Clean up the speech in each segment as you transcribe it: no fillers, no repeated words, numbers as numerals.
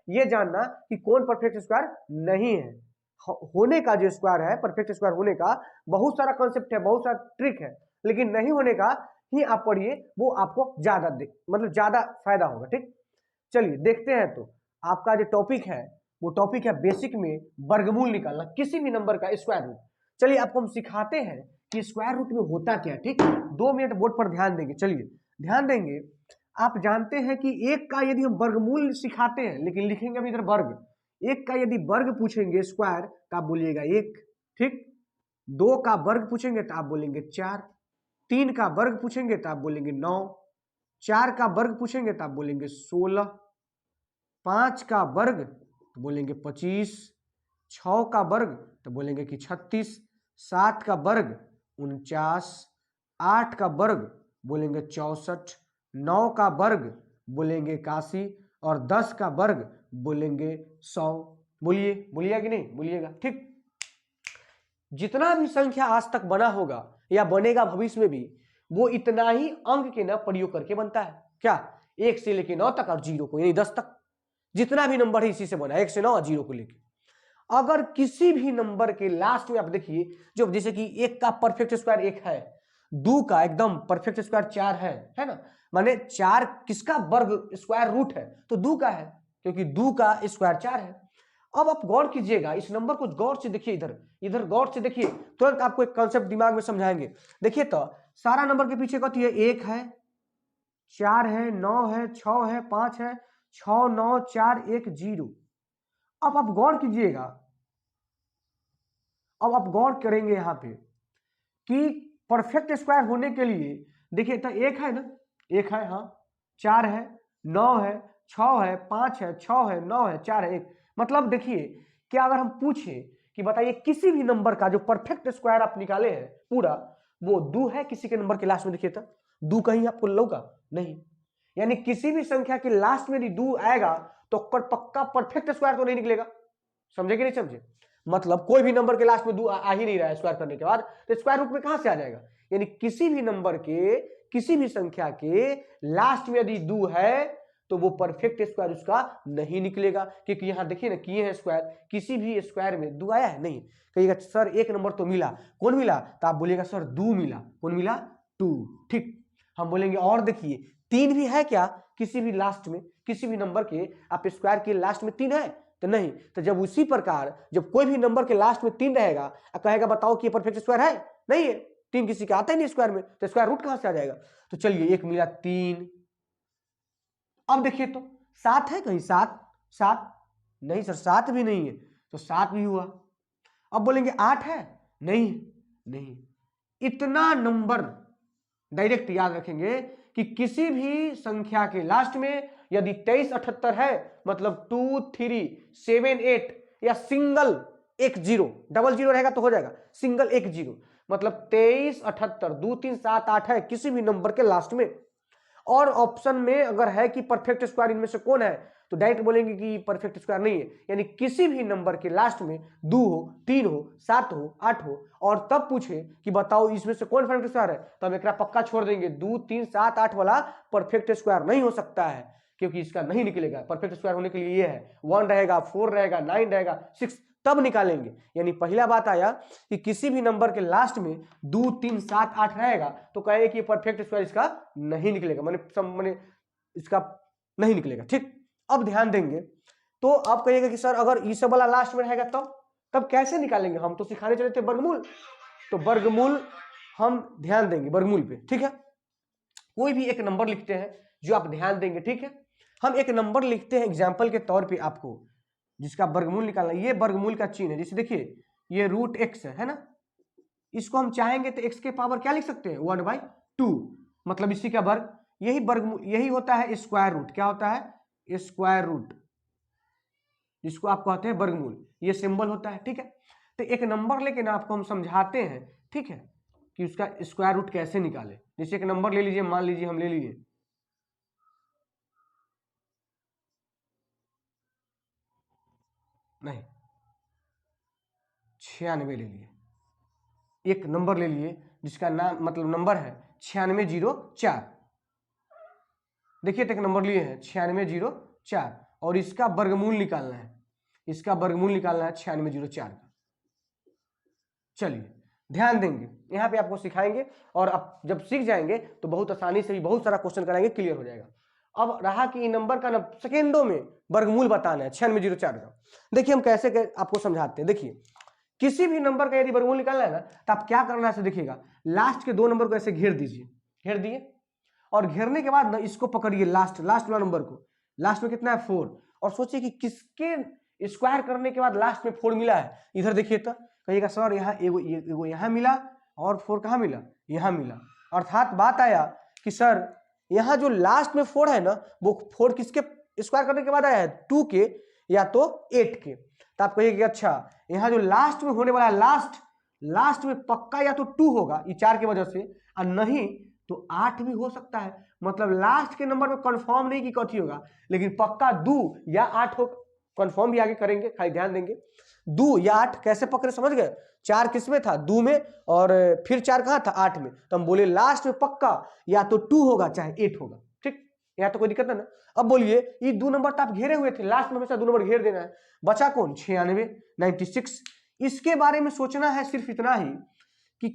ये जानना कि कौन परफेक्ट स्क्वायर नहीं है। होने का जो स्क्वायर है, परफेक्ट स्क्वायर होने का बहुत सारा कॉन्सेप्ट है, बहुत सारा ट्रिक है, लेकिन नहीं होने का ही आप पढ़िए, वो आपको ज्यादा मतलब ज्यादा फायदा होगा। ठीक, चलिए देखते हैं। तो आपका जो टॉपिक है वो टॉपिक है बेसिक में वर्गमूल निकालना, किसी भी नंबर का स्क्वायर रूट। चलिए आपको हम सिखाते हैं कि स्क्वायर रूट में होता क्या है। ठीक, 2 मिनट बोर्ड पर ध्यान देंगे। चलिए ध्यान देंगे। आप जानते हैं कि एक का यदि हम वर्गमूल सिखाते हैं, लेकिन लिखेंगे हम इधर वर्ग, एक का यदि वर्ग पूछेंगे स्क्वायर तो आप बोलिएगा 1। ठीक, 2 का वर्ग पूछेंगे तो आप बोलेंगे 4, 3 का वर्ग पूछेंगे तो आप बोलेंगे 9, 4 का वर्ग पूछेंगे तो आप बोलेंगे 16, 5 का वर्ग तो बोलेंगे 25, 6 का वर्ग तो बोलेंगे कि 36, 7 का वर्ग 49, 8 का वर्ग बोलेंगे 64, 9 का वर्ग बोलेंगे 81 और 10 का वर्ग बोलेंगे 100। बोलिए, बोलिएगा कि नहीं? बोलिएगा। ठीक, जितना भी संख्या आज तक बना होगा या बनेगा भविष्य में भी, वो इतना ही अंक के ना प्रयोग करके बनता है। क्या? 1 से लेके 9 तक और 0 को यानी 10 तक, जितना भी नंबर है इसी से बना, 1 से 9 और 0 को लेके। अगर किसी भी नंबर के लास्ट में आप देखिए, जो जैसे कि 1 का परफेक्ट स्क्वायर 1 है, 2 का एकदम परफेक्ट स्क्वायर 4 है ना, माने 4 किसका वर्ग स्क्वायर रूट है? तो 2 का है, क्योंकि 2 का स्क्वायर 4 है। अब आप गौर कीजिएगा, इस नंबर को गौर से देखिए, इधर गौर से देखिए, तुरंत आपको एक कॉन्सेप्ट दिमाग में समझाएंगे। देखिए तो सारा नंबर के पीछे कथी है? 1 है, 4 है, 9 है, 6 है, 5 है, 6 9 4 1 0। अब आप गौर कीजिएगा, अब आप गौर करेंगे यहां पे कि परफेक्ट स्क्वायर होने के लिए देखिए तो 1 है ना, 1 है, हाँ, 4 है, 9 है, 6 है, 5 है, 6 है, 9 है, 4 है, 1। मतलब देखिए, क्या अगर हम पूछे कि बताइए किसी भी नंबर का जो परफेक्ट स्क्वायर आप निकाले हैं पूरा, वो 2 है किसी के नंबर के लास्ट में, देखिए तो 2 कहीं आपको लौका नहीं। यानी किसी भी संख्या के लास्ट में यदि 2 आएगा तो पक्का परफेक्ट स्क्वायर तो नहीं निकलेगा। समझे कि नहीं समझे? मतलब कोई भी नंबर के लास्ट में 2 आ ही नहीं रहा है स्क्वायर करने के बाद, तो स्क्वायर रूट में कहां से आ जाएगा? यानी किसी भी नंबर के, किसी भी संख्या के लास्ट में यदि 2 है तो वो परफेक्ट स्क्वायर उसका नहीं निकलेगा। क्योंकि यहां देखिए ना, किए हैं स्क्वायर, किसी भी स्क्वायर में 2 आया है नहीं। कहिएगा सर 1 नंबर तो मिला, कौन मिला? तो आप बोलिएगा सर 2 मिला, कौन मिला? 2। ठीक, हम बोलेंगे और देखिए 3 भी है क्या किसी भी लास्ट में, किसी भी नंबर के आप स्क्वायर के लास्ट में 3 है? तो नहीं। तो जब उसी प्रकार जब कोई भी नंबर के लास्ट में 3 रहेगा, कहेगा बताओ कि ये परफेक्ट स्क्वायर है? नहीं है, 3 किसी का आता ही नहीं स्क्वायर में, तो स्क्वायर रूट कहां से आ जाएगा? तो चलिए 1 मिला 3। अब देखिए तो 7 है कहीं? 7 नहीं सर, 7 भी नहीं है, तो 7 भी हुआ। अब बोलेंगे 8 है? नहीं। इतना नंबर डायरेक्ट याद रखेंगे कि किसी भी संख्या के लास्ट में यदि 23 78 है, मतलब 2 3 7 8 या सिंगल 1 0, डबल 0 रहेगा तो हो जाएगा, सिंगल 1 0, मतलब 23 78 2 3 7 8 है किसी भी नंबर के लास्ट में। और ऑप्शन में अगर है कि परफेक्ट स्क्वायर इनमें से कौन है, तो डायरेक्ट बोलेंगे कि परफेक्ट स्क्वायर नहीं है। यानी किसी भी नंबर के लास्ट में 2 हो, 3 हो, 7 हो, 8 हो, और तब पूछे कि बताओ इसमें से कौन परफेक्ट स्क्वायर है, तो हम एक पक्का छोड़ देंगे, 2 3 7 8 वाला परफेक्ट स्क्वायर नहीं हो सकता है, क्योंकि इसका नहीं निकलेगा। परफेक्ट स्क्वायर होने के लिए ये है 1 रहेगा, 4 रहेगा, 9 रहेगा, 6, तब निकालेंगे। यानी पहला बात आया कि किसी भी नंबर के लास्ट में 2 3 7 8 रहेगा तो कहेंगे कि परफेक्ट स्क्वायर इसका नहीं निकलेगा, माने इसका नहीं निकलेगा। ठीक, अब ध्यान देंगे तो आप कहिएगा कि सर अगर ये सब वाला लास्ट में रहेगा तब कैसे निकालेंगे? हम तो सिखाने चले थे वर्गमूल, तो वर्गमूल हम ध्यान देंगे वर्गमूल पे। ठीक है, कोई भी एक नंबर लिखते हैं जो आप ध्यान देंगे। ठीक है, हम एक नंबर लिखते हैं एग्जाम्पल के तौर पे आपको, जिसका वर्गमूल निकालना। ये वर्गमूल का चिन्ह है, जैसे देखिए ये रूट एक्स है ना, इसको हम चाहेंगे तो एक्स के पावर क्या लिख सकते हैं? 1/2, मतलब इसी का वर्ग। यही वर्गमूल, यही होता है स्क्वायर रूट। क्या होता है? स्क्वायर रूट, जिसको आप कहते हैं वर्गमूल, ये सिंबल होता है। ठीक है, तो एक नंबर लेके ना आपको हम समझाते हैं, ठीक है, कि उसका स्क्वायर रूट कैसे निकाले। जैसे एक नंबर ले लीजिए, मान लीजिए हम ले लीजिए नहीं 96 ले लिए, एक नंबर ले लिए जिसका नाम मतलब नंबर है 9604। देखिए तो एक नंबर लिए हैं 9604, और इसका वर्गमूल निकालना है, इसका वर्गमूल निकालना है 9604 का। चलिए ध्यान देंगे, यहाँ पे आपको सिखाएंगे और आप जब सीख जाएंगे तो बहुत आसानी से भी बहुत सारा क्वेश्चन कराएंगे, क्लियर हो जाएगा। अब रहा कि इन नंबर का ना सेकेंडों में वर्गमूल बताना है 9604 का। देखिए हम कैसे आपको समझाते हैं। देखिए किसी भी नंबर का यदि वर्गमूल निकालना है ना तो आप क्या करना है, देखिएगा लास्ट के 2 नंबर को ऐसे घेर दीजिए, घेर दिए, और घेरने के बाद ना इसको पकड़िए लास्ट वाला नंबर को, लास्ट में कितना है 4, और सोचिए कि किसके स्क्वायर करने के बाद लास्ट में 4 मिला है। इधर देखिए तो कहिएगा सर यहाँ एगो यहाँ मिला और 4 कहाँ मिला, यहाँ मिला। अर्थात बात आया कि सर यहाँ जो लास्ट में 4 है ना वो 4 किसके स्क्वायर करने के बाद आया है, 2 के या तो 8 के। तो आप कहिए कि अच्छा यहाँ जो लास्ट में होने वाला है, लास्ट में पक्का या तो 2 होगा ये 4 की वजह से, और नहीं तो 8 भी हो सकता है। मतलब लास्ट के नंबर में कंफर्म नहीं कि कथी होगा, लेकिन पक्का 2 या 8 हो। कंफर्म भी आगे करेंगे, खाली ध्यान देंगे। 2 या 8 कैसे पकड़े समझ गए, 4 किस में था, 2 में, और फिर 4 कहाँ था, 8 में। तो हम बोले लास्ट में पक्का या तो 2 होगा चाहे 8 होगा। ठीक, यहाँ तो कोई दिक्कत नहीं ना। अब बोलिए ये 2 नंबर तो आप घेरे हुए थे, लास्ट में हमेशा 2 नंबर घेर देना है। बचा कौन, 96, 96। इसके बारे में सोचना है सिर्फ इतना ही कि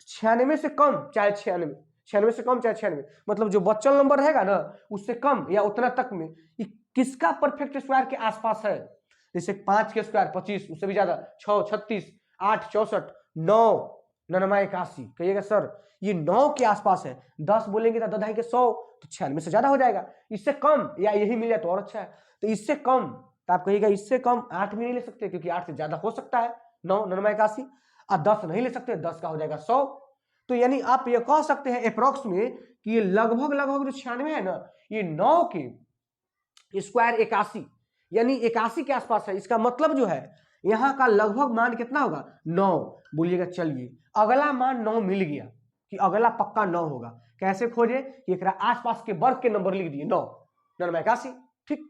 96 से कम चाहे 96, 96 से कम चाहे 96, मतलब जो बच्चल नंबर रहेगा ना उससे कम या उतना तक में ये किसका परफेक्ट स्क्वायर के आसपास है। जैसे 5 के स्क्वायर 25, उससे भी ज्यादा 6 36, 8 64, 9 99 81। कहिएगा सर ये 9 के आसपास है, 10 बोलेंगे तो 10 के 100, तो 96 से ज्यादा हो जाएगा। इससे कम या यही मिल जाए तो और अच्छा है। तो इससे कम तो आप कहिएगा इससे कम 8 भी नहीं ले सकते, क्योंकि 8 से ज्यादा हो सकता है 9 99 81, और 10 नहीं ले सकते, 10 का हो जाएगा 100। तो यानी आप ये कह सकते हैं अप्रोक्स में कि ये लगभग जो 96 है ना ये 9 के स्क्वायर 81 यानी 81 के आसपास है। इसका मतलब जो है यहाँ का लगभग मान कितना होगा, 9। बोलिएगा चलिए अगला मान 9 मिल गया कि अगला पक्का 9 होगा। कैसे खोजे कि एक आसपास के वर्ग के नंबर लिख दिए 9 99 81। ठीक,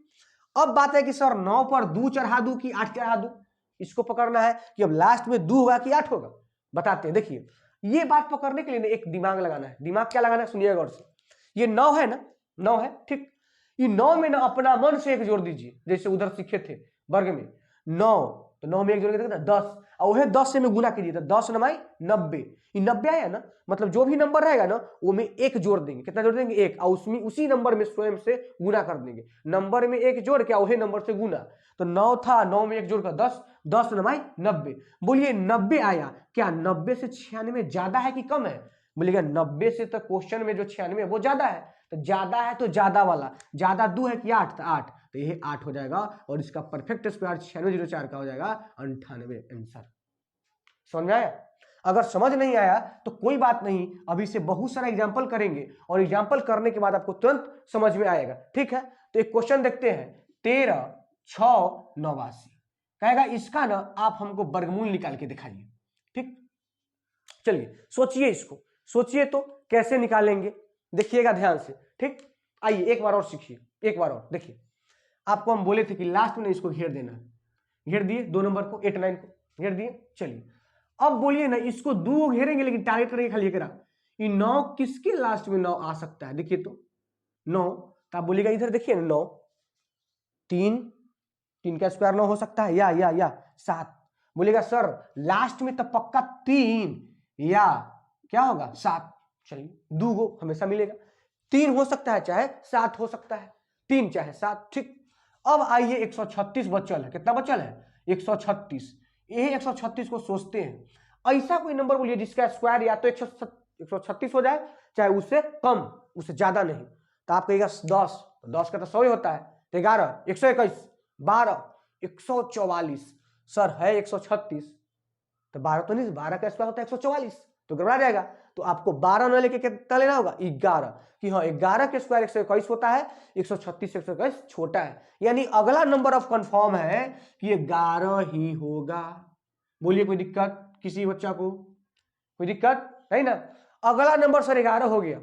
अब बात है कि सर 9 पर 2 चढ़ा दूं कि 8 चढ़ा दूं, इसको पकड़ना है कि अब लास्ट में 2 होगा कि 8 होगा। बताते हैं, देखिए ये बात पकड़ने के लिए एक दिमाग लगाना है। दिमाग क्या लगाना है, सुनिएगा गौर से। ये 9 है ना, 9 है, ठीक। ये 9 में ना अपना मन से एक जोड़ दीजिए, जैसे उधर सीखे थे वर्ग में 9, तो 9 में एक जोड़ के देखना 10, और वह 10 से में गुना कीजिए तो 10 9 90। ये 90 आया ना, मतलब जो भी नंबर रहेगा ना वो में एक जोड़ देंगे। कितना जोड़ देंगे, 1, और उसमें उसी नंबर में स्वयं से गुना कर देंगे। नंबर में एक जोड़ के वही नंबर से गुना, तो 9 था, 9 में एक जोड़ कर 10, 10 9 90। बोलिए 90 आया, क्या 90 से 96 ज्यादा है कि कम है। बोलिएगा 90 से तो क्वेश्चन में जो 96 है वो ज्यादा है, तो ज्यादा है तो ज्यादा वाला, ज्यादा 2 है कि 8, तो 8, तो ये 8 हो जाएगा, और इसका परफेक्ट स्क्वायर 9604 का हो जाएगा 98 आंसर। समझ में आया। अगर समझ नहीं आया तो कोई बात नहीं, अभी से बहुत सारा एग्जाम्पल करेंगे और एग्जाम्पल करने के बाद आपको तुरंत समझ में आएगा। ठीक है, तो एक क्वेश्चन देखते हैं, 13 6 89 कहेगा इसका ना आप हमको वर्गमूल निकाल के दिखाइए। ठीक, चलिए सोचिए, इसको सोचिए तो कैसे निकालेंगे, देखिएगा ध्यान से। ठीक, आइए एक बार और सीखिए, एक बार और देखिए। आपको हम बोले थे कि लास्ट में इसको घेर देना है, घेर दिए 2 नंबर को, 8 9 को घेर दिए। चलिए अब बोलिए ना, इसको 2 घेरेंगे लेकिन टारगेट करेंगे खाली एकरा, ये 9 किसके लास्ट में 9 आ सकता है, देखिए तो 9, तो आप बोलिएगा इधर देखिए ना 9, 3 का स्क्वायर 9 हो सकता है, या 7। बोलिएगा सर लास्ट में तो पक्का 3 या क्या होगा 7। चलिए 2 गो हमेशा मिलेगा, 3 हो सकता है चाहे 7 हो सकता है, 3 चाहे 7। ठीक, अब आइए 136 बचल है, कितना बचल है 136। यही 136 को सोचते हैं, ऐसा कोई नंबर बोलिए जिसका स्क्वायर या तो 136 हो जाए चाहे उससे कम, उससे ज्यादा नहीं। तो आप कहिएगा 10, तो 10 का तो 100 ही होता है, तो 11 121 12 144। सर है 136, तो 12 तो नहीं, 12 का स्क्वायर होता है 144, तो गड़बड़ा जाएगा। तो आपको 12 न लेके कितना लेना होगा 11, कि हाँ 11 के स्क्वायर 121 होता है, 136 121 छोटा है, यानी अगला नंबर ऑफ कंफर्म है कि 11 ही होगा। बोलिए कोई दिक्कत किसी बच्चा को, कोई दिक्कत नहीं ना। अगला नंबर सर 11 हो गया,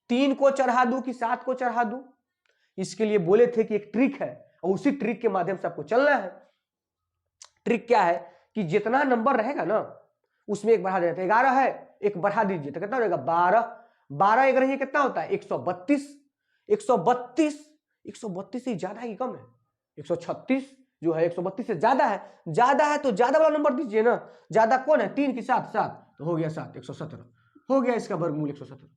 3 को चढ़ा दूं कि 7 को चढ़ा दूं, इसके लिए बोले थे कि एक ट्रिक है और उसी ट्रिक के माध्यम से आपको चलना है। ट्रिक क्या है कि जितना नंबर रहेगा ना उसमें एक बढ़ा देते हैं, 11 है एक बढ़ा दीजिए तो कितना हो जाएगा 12, 12 एक रहिए कितना होता है 132, 132 से ज्यादा ही कम है, 136 जो है 132 से ज्यादा है, तो ज्यादा वाला नंबर दीजिए ना। ज्यादा कौन है? 3 के साथ 7, तो हो गया 7, 117 हो गया इसका वर्गमूल 117।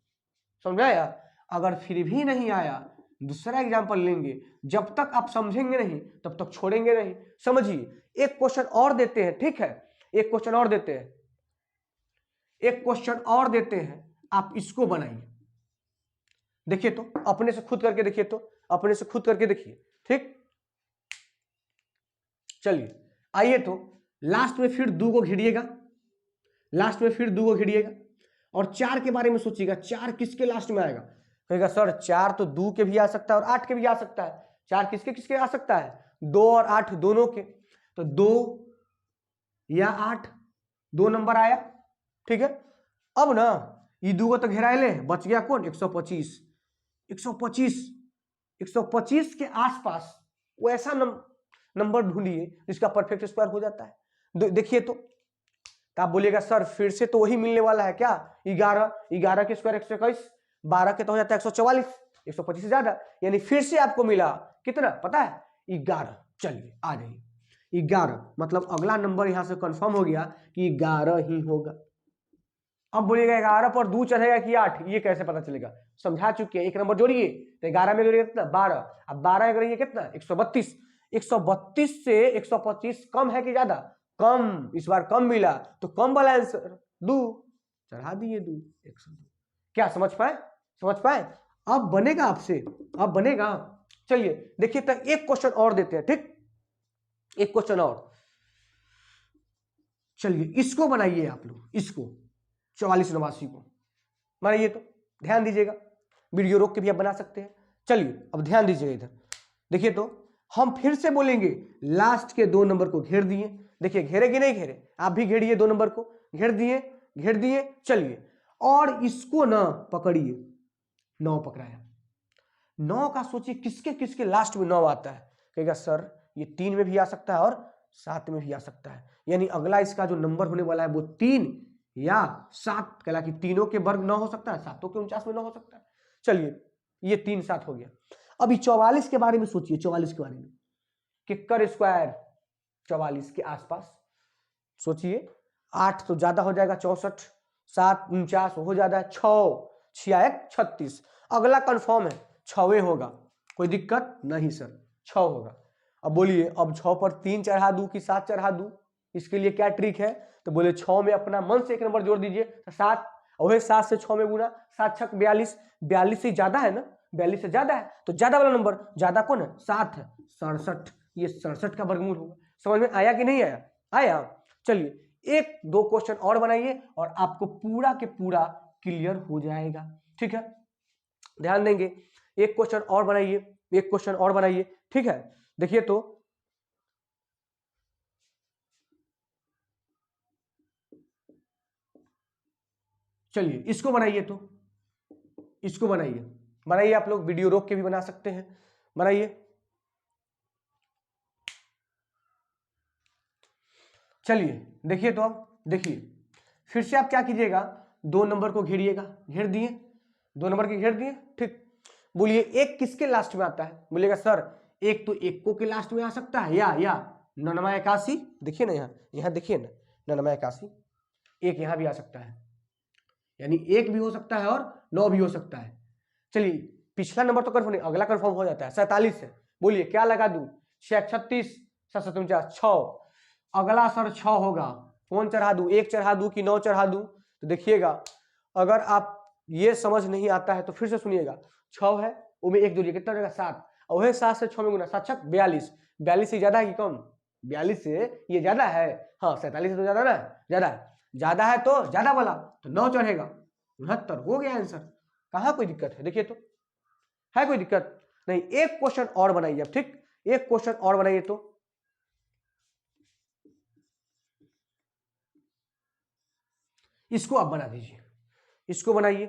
समझ आया? अगर फिर भी नहीं आया, दूसरा एग्जाम्पल लेंगे। जब तक आप समझेंगे नहीं तब तक छोड़ेंगे नहीं। समझिए, एक क्वेश्चन और देते हैं, ठीक है, एक क्वेश्चन और देते हैं, एक क्वेश्चन और देते हैं, आप इसको बनाइए। देखिए तो, अपने से खुद करके देखिए तो, अपने से खुद करके देखिए, ठीक। चलिए आइए तो, लास्ट में फिर 2 को घिरिएगा, लास्ट में फिर 2 को घिरिएगा और 4 के बारे में सोचिएगा। 4 किसके लास्ट में आएगा? कहेगा सर 4 तो 2 के भी आ सकता है और 8 के भी आ सकता है। 4 किसके किसके आ सकता है? 2 और 8 दोनों के। तो 2 या 8 2 नंबर आया, ठीक है। अब ना ये 2 को तो घेराइले, बच गया कौन? 125। 125 के आसपास वो ऐसा नंबर ढूंढिए जिसका परफेक्ट स्क्वायर हो जाता है। देखिए तो आप बोलिएगा सर फिर से तो वही मिलने वाला है क्या? 11 के स्क्वायर 121, 12 के तो हो जाता है 144, 125 से ज्यादा, यानी फिर से आपको मिला कितना पता है? 11। चलिए आ जाइए, 11 मतलब अगला नंबर यहां से कंफर्म हो गया कि 11 ही होगा। अब बोलिएगा 11 पर 2 चढ़ेगा कि 8, ये कैसे पता चलेगा? समझा चुके हैं। एक नंबर जोड़िए तो 11 में जोड़िए कितना? 12। अब 12 करेंगे कितना? 132। 132 से 125 कम है कि ज्यादा? कम। इस बार कम मिला तो कम वाला आंसर 2 चढ़ा दिए, 2 102। क्या समझ पाए? समझ पाए? अब बनेगा आपसे, अब बनेगा। चलिए देखिए तो एक क्वेश्चन और देते हैं, ठीक, एक क्वेश्चन और। चलिए इसको बनाइए आप लोग, इसको 44 89 को बनाइए तो ध्यान दीजिएगा, वीडियो रोक के भी आप बना सकते हैं। चलिए अब ध्यान दीजिएगा इधर, देखिए तो हम फिर से बोलेंगे लास्ट के 2 नंबर को घेर दिए। देखिए घेरे कि नहीं घेरे? आप भी घेरिए, 2 नंबर को घेर दिए, घेर दिए। चलिए और इसको ना पकड़िए, 9 पकड़ाया। 9 का सोचिए किसके किसके लास्ट में 9 आता है? कहेगा सर ये 3 में भी आ सकता है और 7 में भी आ सकता है, यानी अगला इसका जो नंबर होने वाला है वो 3 या 7 कहला कि तीनों के वर्ग 9 हो सकता है, 7 के 49 में 9 हो सकता है। चलिए ये 3 7 हो गया। अभी 44 के बारे में सोचिए, 44 के बारे में किक्कर स्क्वायर 44 के आसपास सोचिए। 8 तो ज्यादा हो जाएगा 64, 7 49 हो जाता है 6 6 36। अगला कंफर्म है 6 होगा, कोई दिक्कत नहीं सर, 6 होगा। अब बोलिए अब 6 पर 3 चढ़ा दूं कि 7 चढ़ा दूं? इसके लिए क्या ट्रिक है? तो बोले 6 में अपना मन से एक नंबर जोड़ दीजिए, 7, वही 7 से 6 में गुना, 7 6 42, 42 से ज्यादा है ना, 42 से ज्यादा है तो ज्यादा वाला नंबर, ज्यादा कौन है? 7 है, 67, ये 67 का वर्गमूल होगा। समझ में आया कि नहीं आया? आया। चलिए 1 2 क्वेश्चन और बनाइए और आपको पूरा के पूरा क्लियर हो जाएगा, ठीक है। ध्यान देंगे, 1 क्वेश्चन और बनाइए, 1 क्वेश्चन और बनाइए, ठीक है। देखिए तो चलिए इसको बनाइए, तो इसको बनाइए, बनाइए आप लोग, वीडियो रोक के भी बना सकते हैं, बनाइए। चलिए देखिए तो, अब देखिए फिर से आप क्या कीजिएगा, 2 नंबर को घेरिएगा, घेर दिए, 2 नंबर के घेर दिए, ठीक। बोलिए 1 किसके लास्ट में आता है? बोलिएगा सर 1 तो 1 को के लास्ट में आ सकता है, या 99 81, देखिए ना यहाँ, यहाँ देखिए ना 99 81, 1 यहाँ भी आ सकता है, यानी 1 भी हो सकता है और 9 भी हो सकता है। चलिए पिछला नंबर तो कंफर्म नहीं, अगला कंफर्म हो जाता है 47 है। बोलिए क्या लगा दूं? 36 37 49 6, अगला सर 6 होगा, कौन चढ़ा दूं? 1 चढ़ा दूं कि 9 चढ़ा दूं? तो देखिएगा अगर आप ये समझ नहीं आता है तो फिर से सुनिएगा, 6 है उसमें 1 जोड़िए, कितना हो जाएगा? 7, और वही 7 से 6 में गुना, 7 6 42, 42 से ज्यादा है कि कम? 42 से ये ज्यादा है, हाँ 47 से तो ज्यादा ना, ज्यादा है, ज्यादा है तो ज्यादा वाला तो 9 चढ़ेगा, 69 हो गया आंसर। कहाँ कोई दिक्कत है? देखिए तो है कोई दिक्कत नहीं। 1 क्वेश्चन और बनाइए अब, ठीक, 1 क्वेश्चन और बनाइए तो इसको आप बना दीजिए, इसको बनाइए,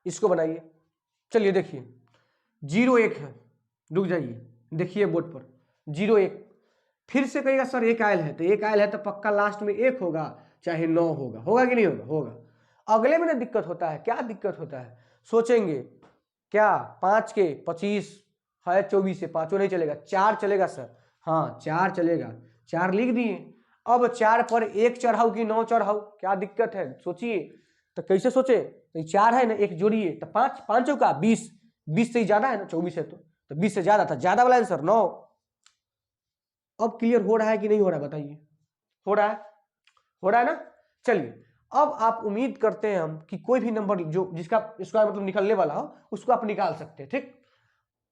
इसको बनाइए। चलिए देखिए 0 1 है, रुक जाइए, देखिए बोर्ड पर 0 1, फिर से कहिएगा सर 1 आयल है, तो 1 आयल है तो पक्का लास्ट में 1 होगा, चाहे 9 होगा, होगा कि नहीं होगा? होगा। अगले में ना दिक्कत होता है, क्या दिक्कत होता है? सोचेंगे क्या 5 के 25 है 24 से, पांचों नहीं चलेगा, 4 चलेगा सर, हाँ 4 चलेगा, 4 लिख दिए। अब 4 पर 1 चढ़ाओ कि 9 चढ़ाओ, क्या दिक्कत है सोचिए। तो कैसे सोचे, तो 4 है ना, 1 जोड़िए तो 5, 5 चौका 20, 20 से ही ज्यादा है ना, 24 है तो 20 से ज्यादा था, ज्यादा वाला आंसर 9। अब क्लियर हो रहा है कि नहीं हो रहा है बताइए, हो रहा है, हो रहा है ना। चलिए अब आप उम्मीद करते हैं हम कि कोई भी नंबर जो जिसका स्क्वायर मतलब निकलने वाला हो उसको आप निकाल सकते हैं, ठीक।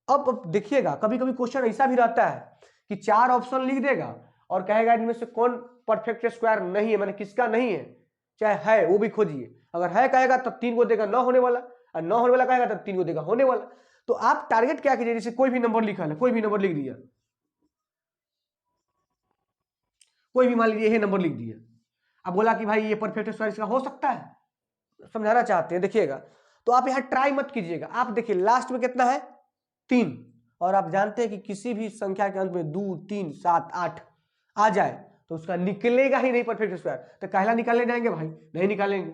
अब देखिएगा कभी कभी क्वेश्चन ऐसा भी रहता है कि 4 ऑप्शन लिख देगा और कहेगा इनमें से कौन परफेक्ट स्क्वायर नहीं है, मैंने किसका नहीं है, चाहे है वो भी खोजिए। अगर है कहेगा तो 3 को देगा 9 होने वाला, और 9 होने वाला कहेगा तो 3 को देगा होने वाला। तो आप टारगेट क्या कीजिए, जैसे कोई भी नंबर लिखा है, कोई भी नंबर लिख दिया, कोई भी मान लीजिए ये नंबर लिख दिया, अब बोला कि भाई ये परफेक्ट स्क्वायर इसका हो सकता है, समझाना चाहते हैं देखिएगा। तो आप यहां ट्राई मत कीजिएगा, आप देखिए लास्ट में कितना है 3, और आप जानते हैं कि किसी भी संख्या के अंत में 2, 3, 7, 8 आ जाए तो उसका निकलेगा ही नहीं परफेक्ट स्क्वायर, तो कहला निकालने जाएंगे भाई, नहीं निकालेंगे।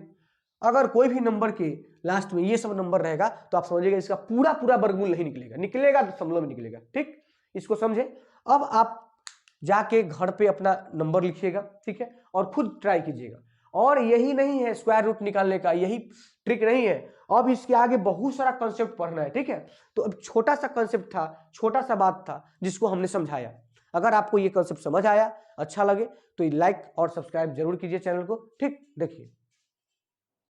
अगर कोई भी नंबर के लास्ट में ये सब नंबर रहेगा तो आप समझिएगा इसका पूरा पूरा वर्गमूल नहीं निकलेगा, निकलेगा तो दशमलव में निकलेगा, ठीक, इसको समझे। अब आप जाके घर पे अपना नंबर लिखिएगा, ठीक है, और खुद ट्राई कीजिएगा। और यही नहीं है स्क्वायर रूट निकालने का, यही ट्रिक नहीं है, अब इसके आगे बहुत सारा कंसेप्ट पढ़ना है, ठीक है। तो अब छोटा सा कंसेप्ट था, छोटा सा बात था जिसको हमने समझाया। अगर आपको ये कंसेप्ट समझ आया, अच्छा लगे तो लाइक और सब्सक्राइब जरूर कीजिए चैनल को, ठीक। देखिए